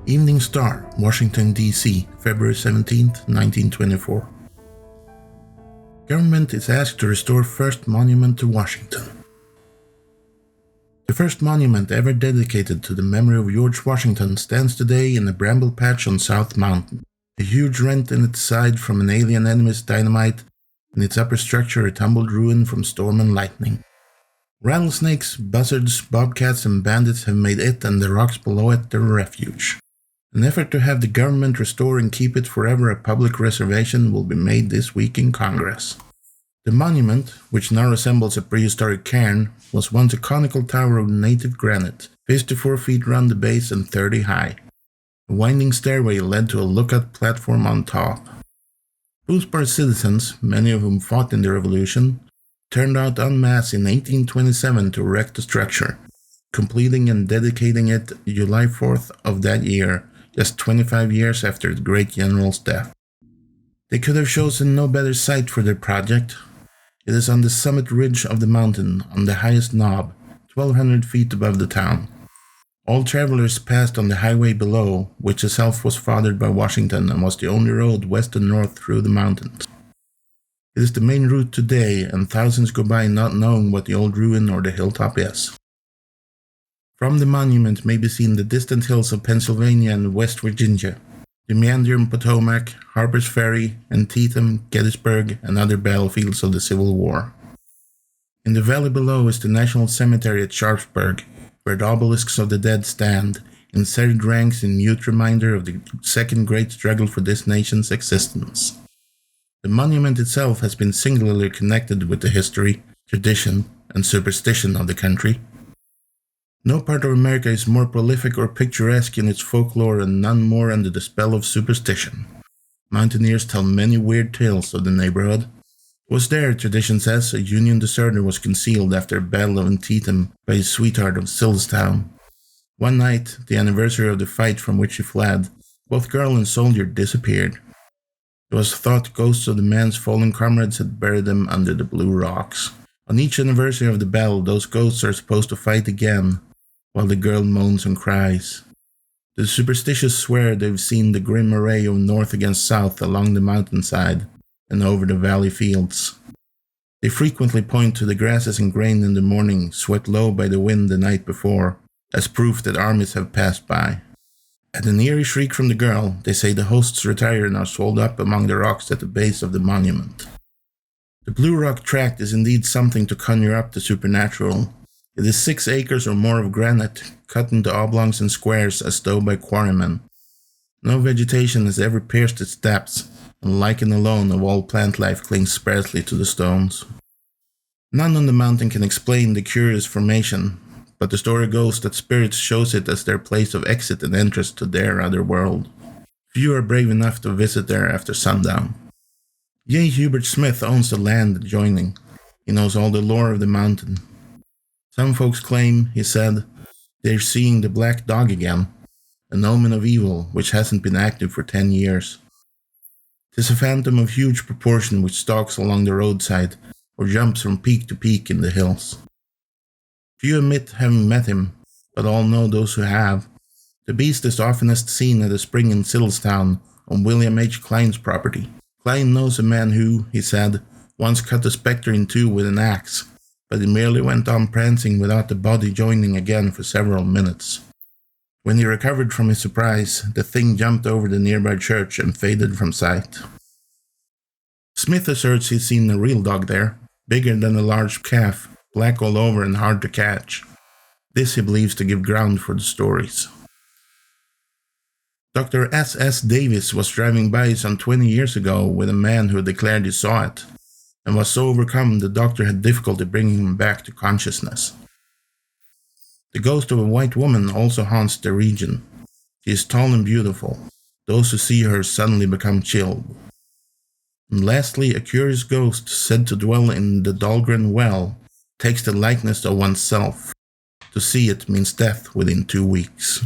Evening Star, Washington, D.C., February 17, 1924. Government is asked to restore first monument to Washington. The first monument ever dedicated to the memory of George Washington stands today in a bramble patch on South Mountain. A huge rent in its side from an alien enemy's dynamite, in its upper structure a tumbled ruin from storm and lightning. Rattlesnakes, buzzards, bobcats, and bandits have made it and the rocks below it their refuge. An effort to have the government restore and keep it forever a public reservation will be made this week in Congress. The monument, which now resembles a prehistoric cairn, was once a conical tower of native granite, 54 feet round the base and 30 high. A winding stairway led to a lookout platform on top. Boothbar citizens, many of whom fought in the Revolution, turned out en masse in 1827 to erect the structure, completing and dedicating it July 4th of that year, just 25 years after the great general's death. They could have chosen no better site for their project. It is on the summit ridge of the mountain, on the highest knob, 1,200 feet above the town. All travelers passed on the highway below, which itself was fathered by Washington and was the only road west and north through the mountains. It is the main route today, and thousands go by not knowing what the old ruin or the hilltop is. From the monument may be seen the distant hills of Pennsylvania and West Virginia, the meandering Potomac, Harper's Ferry, Antietam, Gettysburg, and other battlefields of the Civil War. In the valley below is the National Cemetery at Sharpsburg, where the obelisks of the dead stand, in serried ranks in mute reminder of the second great struggle for this nation's existence. The monument itself has been singularly connected with the history, tradition, and superstition of the country. No part of America is more prolific or picturesque in its folklore and none more under the spell of superstition. Mountaineers tell many weird tales of the neighborhood. It was there, tradition says, a Union deserter was concealed after a battle of Antietam by his sweetheart of Sillestown. One night, the anniversary of the fight from which he fled, both girl and soldier disappeared. It was thought ghosts of the man's fallen comrades had buried them under the blue rocks. On each anniversary of the battle, those ghosts are supposed to fight again, while the girl moans and cries. The superstitious swear they've seen the grim array of north against south along the mountainside and over the valley fields. They frequently point to the grasses and grain in the morning, swept low by the wind the night before, as proof that armies have passed by. At an eerie shriek from the girl, they say the hosts retire and are swallowed up among the rocks at the base of the monument. The Blue Rock Tract is indeed something to conjure up the supernatural. It is 6 acres or more of granite, cut into oblongs and squares as though by quarrymen. No vegetation has ever pierced its depths, and lichen alone of all plant life clings sparsely to the stones. None on the mountain can explain the curious formation, but the story goes that spirits chose it as their place of exit and entrance to their other world. Few are brave enough to visit there after sundown. J. Hubert Smith owns the land adjoining. He knows all the lore of the mountain. Some folks claim, he said, they're seeing the black dog again, an omen of evil which hasn't been active for 10 years. 'Tis a phantom of huge proportion which stalks along the roadside or jumps from peak to peak in the hills. Few admit having met him, but all know those who have. The beast is oftenest seen at a spring in Sillestown on William H. Klein's property. Klein knows a man who, he said, once cut a spectre in two with an axe, but he merely went on prancing without the body joining again for several minutes. When he recovered from his surprise, the thing jumped over the nearby church and faded from sight. Smith asserts he's seen a real dog there, bigger than a large calf, black all over and hard to catch. This he believes to give ground for the stories. Dr. S.S. Davis was driving by some 20 years ago with a man who declared he saw it, and was so overcome the doctor had difficulty bringing him back to consciousness. The ghost of a white woman also haunts the region. She is tall and beautiful. Those who see her suddenly become chilled. And lastly, a curious ghost said to dwell in the Dahlgren well takes the likeness of oneself. To see it means death within 2 weeks.